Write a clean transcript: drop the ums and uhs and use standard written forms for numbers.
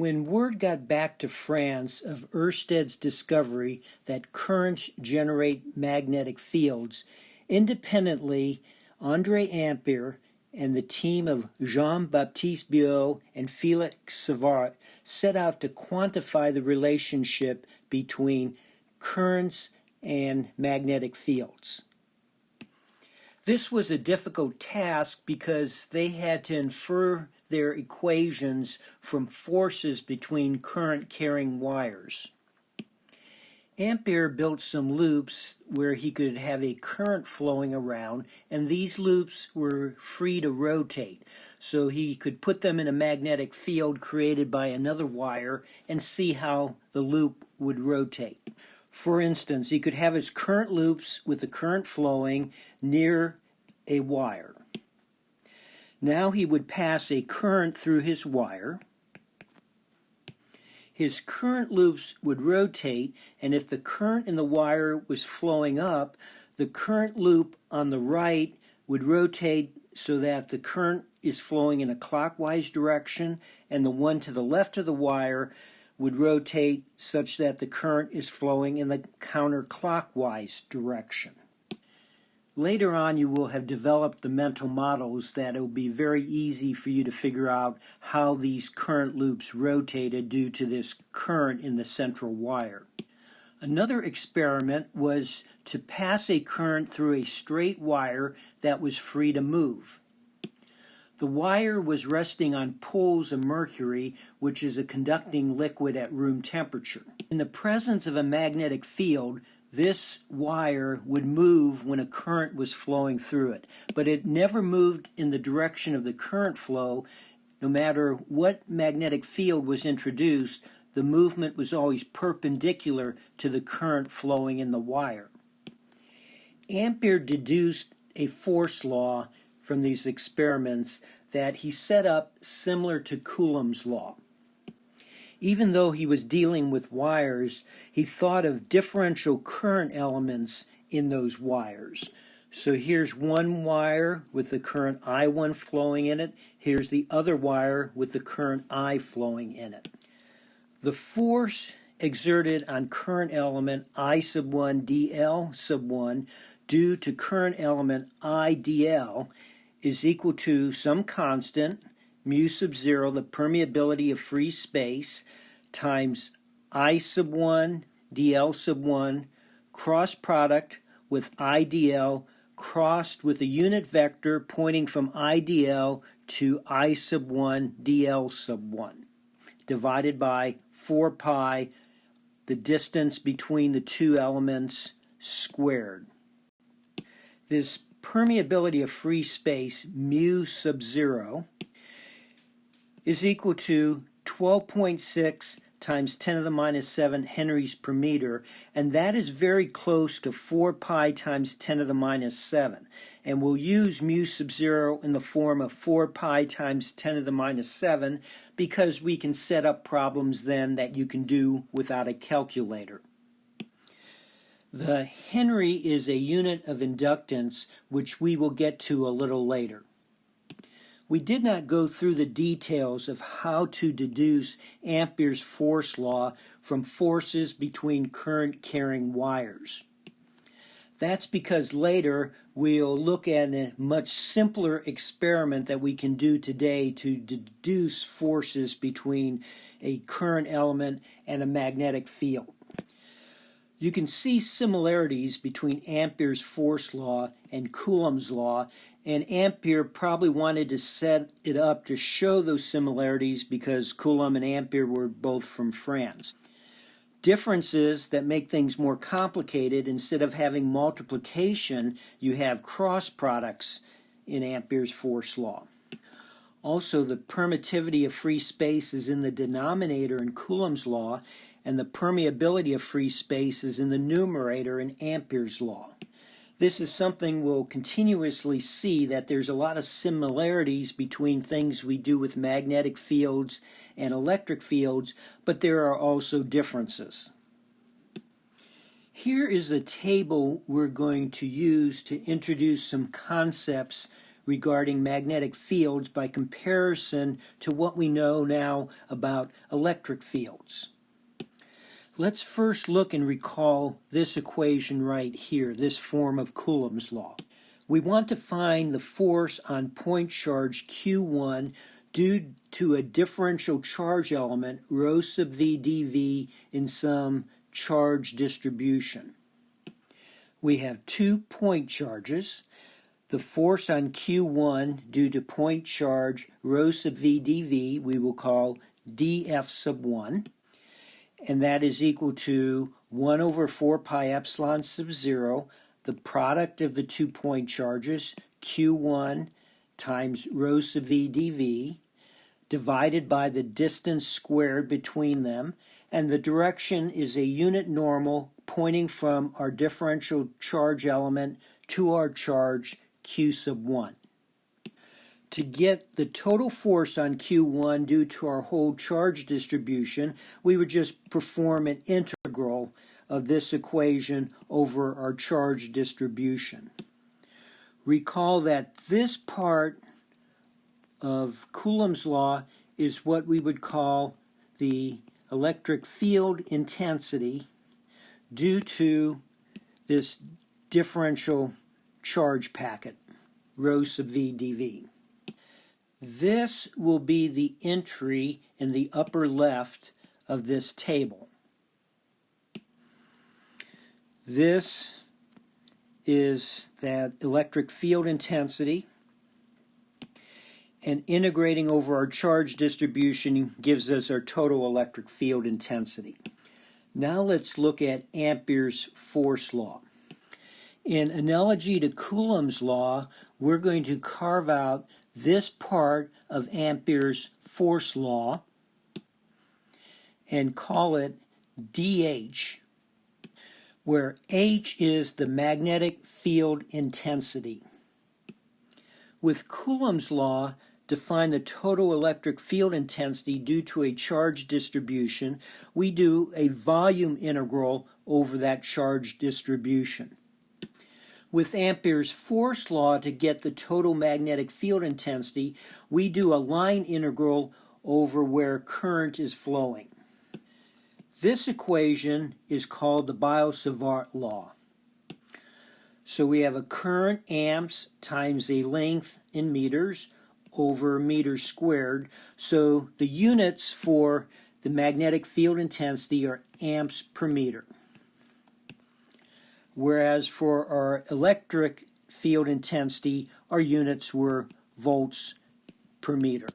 When word got back to France of Ørsted's discovery that currents generate magnetic fields, independently, Andre-Marie Ampere and the team of Jean-Baptiste Blix and Felix Savoie set out to quantify the relationship between currents and magnetic fields. This was a difficult task because they had to infer their equations from forces between current-carrying wires. Ampere built some loops where he could have a current flowing around, and these loops were free to rotate, so he could put them in a magnetic field created by another wire and see how the loop would rotate. For instance, he could have his current loops with the current flowing near a wire. Now he would pass a current through his wire. His current loops would rotate, and if the current in the wire was flowing up, the current loop on the right would rotate so that the current is flowing in a clockwise direction, and the one to the left of the wire would rotate such that the current is flowing in the counterclockwise direction. Later on, you will have developed the mental models that it will be very easy for you to figure out how these current loops rotated due to this current in the central wire. Another experiment was to pass a current through a straight wire that was free to move. The wire was resting on pools of mercury, which is a conducting liquid at room temperature. In the presence of a magnetic field, this wire would move when a current was flowing through it, but it never moved in the direction of the current flow. No matter what magnetic field was introduced, the movement was always perpendicular to the current flowing in the wire. Ampere deduced a force law from these experiments that he set up similar to Coulomb's law. Even though he was dealing with wires, he thought of differential current elements in those wires. So here's one wire with the current I1 flowing in it. Here's the other wire with the current I flowing in it. The force exerted on current element I sub 1 dl sub 1 due to current element I dl is equal to some constant, mu sub 0, the permeability of free space, times I sub 1 dl sub 1 cross product with I dl crossed with a unit vector pointing from I dl to I sub 1 dl sub 1 divided by 4 pi, the distance between the two elements, squared. This permeability of free space, mu sub 0, is equal to 12.6 times 10 to the minus 7 henries per meter, and that is very close to 4 pi times 10 to the minus 7. And we'll use mu sub 0 in the form of 4 pi times 10 to the minus 7 because we can set up problems then that you can do without a calculator. The Henry is a unit of inductance, which we will get to a little later. We did not go through the details of how to deduce Ampere's force law from forces between current-carrying wires. That's because later we'll look at a much simpler experiment that we can do today to deduce forces between a current element and a magnetic field. You can see similarities between Ampere's force law and Coulomb's law, and Ampere probably wanted to set it up to show those similarities because Coulomb and Ampere were both from France. Differences that make things more complicated: instead of having multiplication, you have cross products in Ampere's force law. Also, the permittivity of free space is in the denominator in Coulomb's law, and the permeability of free space is in the numerator in Ampere's law. This is something we'll continuously see, that there's a lot of similarities between things we do with magnetic fields and electric fields, but there are also differences. Here is a table we're going to use to introduce some concepts regarding magnetic fields by comparison to what we know now about electric fields. Let's first look and recall this equation right here, this form of Coulomb's law. We want to find the force on point charge Q1 due to a differential charge element, rho sub v dv, in some charge distribution. We have 2 point charges. The force on Q1 due to point charge rho sub v dv we will call dF sub 1, and that is equal to 1 over 4 pi epsilon sub 0, the product of the 2 point charges, Q1 times rho sub v dv, divided by the distance squared between them, and the direction is a unit normal pointing from our differential charge element to our charge Q sub 1. To get the total force on Q1 due to our whole charge distribution, we would just perform an integral of this equation over our charge distribution. Recall that this part of Coulomb's law is what we would call the electric field intensity due to this differential charge packet, rho sub v dv. This will be the entry in the upper left of this table. This is that electric field intensity, and integrating over our charge distribution gives us our total electric field intensity. Now let's look at Ampere's force law. In analogy to Coulomb's law, we're going to carve out this part of Ampere's force law and call it dH, where H is the magnetic field intensity. With Coulomb's law, define the total electric field intensity due to a charge distribution, we do a volume integral over that charge distribution. With Ampere's force law, to get the total magnetic field intensity, we do a line integral over where current is flowing. This equation is called the Biot-Savart law. So we have a current amps times a length in meters over meters squared. So the units for the magnetic field intensity are amps per meter. Whereas for our electric field intensity, our units were volts per meter.